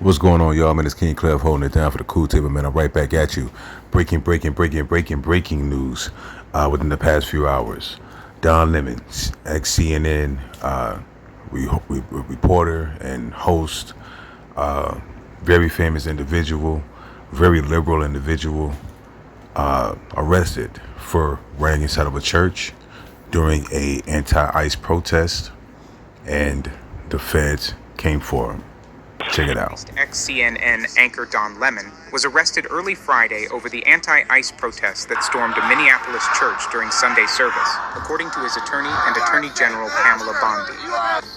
What's going on, y'all? Man, it's King Clev holding it down for the cool table, man. I'm right back at you. Breaking news within the past few hours. Don Lemon, ex-CNN reporter and host, very famous individual, very liberal individual, arrested for running inside of a church during a anti-ICE protest, and the feds came for him. Check it out. Ex-CNN anchor Don Lemon was arrested early Friday over the anti-ICE protests that stormed a Minneapolis church during Sunday service, according to his attorney and Attorney General Pamela Bondi.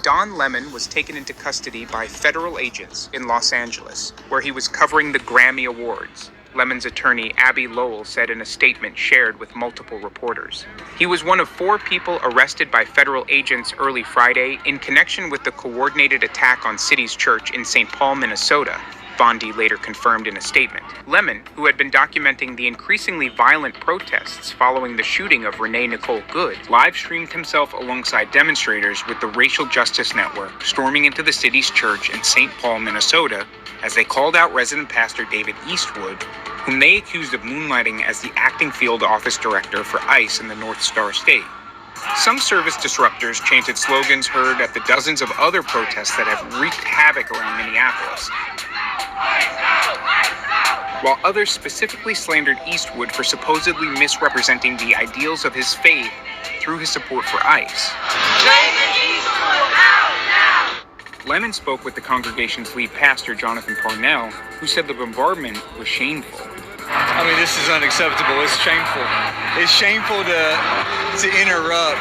Don Lemon was taken into custody by federal agents in Los Angeles, where he was covering the Grammy Awards. Lemon's attorney, Abby Lowell, said in a statement shared with multiple reporters. He was one of 4 people arrested by federal agents early Friday in connection with the coordinated attack on City's Church in St. Paul, Minnesota, Bondi later confirmed in a statement. Lemon, who had been documenting the increasingly violent protests following the shooting of Renee Nicole Good, live-streamed himself alongside demonstrators with the Racial Justice Network storming into the city's church in St. Paul, Minnesota, as they called out resident pastor David Eastwood, whom they accused of moonlighting as the acting field office director for ICE in the North Star State. Some service disruptors chanted slogans heard at the dozens of other protests that have wreaked havoc around Minneapolis, while others specifically slandered Eastwood for supposedly misrepresenting the ideals of his faith through his support for ICE. Lemon spoke with the congregation's lead pastor, Jonathan Parnell, who said the bombardment was shameful. I mean, this is unacceptable. It's shameful. It's shameful to interrupt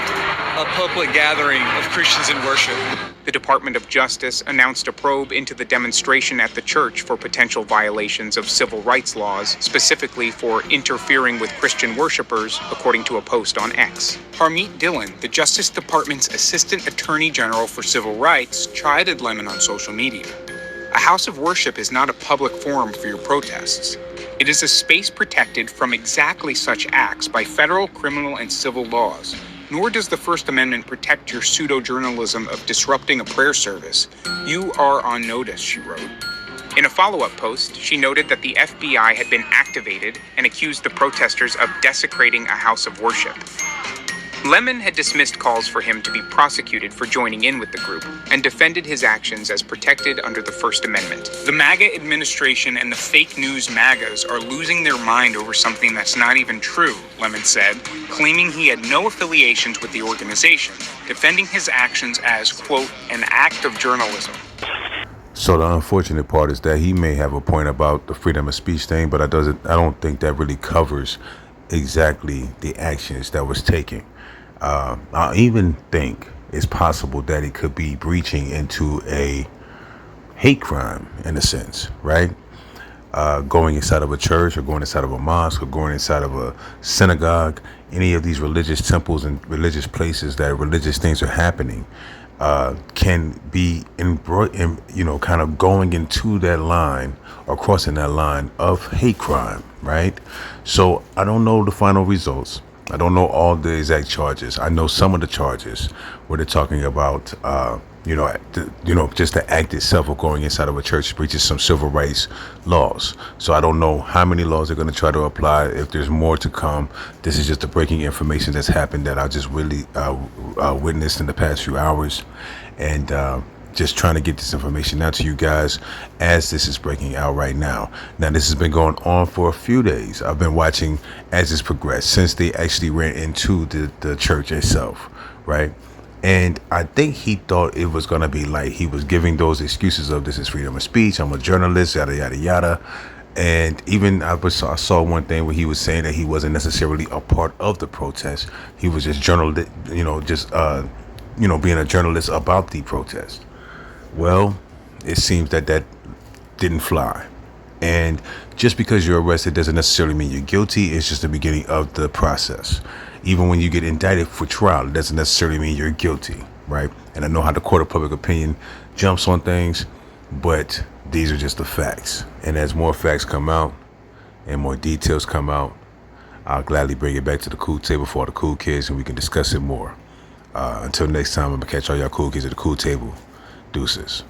a public gathering of Christians in worship. The Department of Justice announced a probe into the demonstration at the church for potential violations of civil rights laws, specifically for interfering with Christian worshipers, according to a post on X. Harmeet Dillon, the Justice Department's Assistant Attorney General for Civil Rights, chided Lemon on social media. A house of worship is not a public forum for your protests. It is a space protected from exactly such acts by federal, criminal, and civil laws. Nor does the First Amendment protect your pseudo-journalism of disrupting a prayer service. You are on notice, she wrote. In a follow-up post, she noted that the FBI had been activated and accused the protesters of desecrating a house of worship. Lemon had dismissed calls for him to be prosecuted for joining in with the group and defended his actions as protected under the First Amendment. The MAGA administration and the fake news MAGAs are losing their mind over something that's not even true, Lemon said, claiming he had no affiliations with the organization, defending his actions as, quote, an act of journalism. So the unfortunate part is that he may have a point about the freedom of speech thing, but I don't think that really covers exactly the actions that was taken. I even think it's possible that it could be breaching into a hate crime in a sense, right? Going inside of a church or going inside of a mosque or going inside of a synagogue, any of these religious temples and religious places that religious things are happening, can be kind of going into that line or crossing that line of hate crime, right? So I don't know the final results. I don't know all the exact charges. I know some of the charges where they're talking about, just the act itself of going inside of a church breaches some civil rights laws. So I don't know how many laws they're going to try to apply. If there's more to come, this is just the breaking information that's happened that I just really witnessed in the past few hours, and just trying to get this information out to you guys as this is breaking out right now. Now, this has been going on for a few days. I've been watching as it's progressed since they actually ran into the church itself, right? And I think he thought it was going to be like he was giving those excuses of this is freedom of speech, I'm a journalist, yada, yada, yada. And even I saw one thing where he was saying that he wasn't necessarily a part of the protest. He was just being a journalist about the protest. Well, it seems that didn't fly. And just because you're arrested doesn't necessarily mean you're guilty. It's just the beginning of the process. Even when you get indicted for trial, it doesn't necessarily mean you're guilty, right? And I know how the court of public opinion jumps on things, but these are just the facts. And as more facts come out and more details come out, I'll gladly bring it back to the cool table for all the cool kids and we can discuss it more. Until next time, I'm going to catch all y'all cool kids at the cool table. Deuces.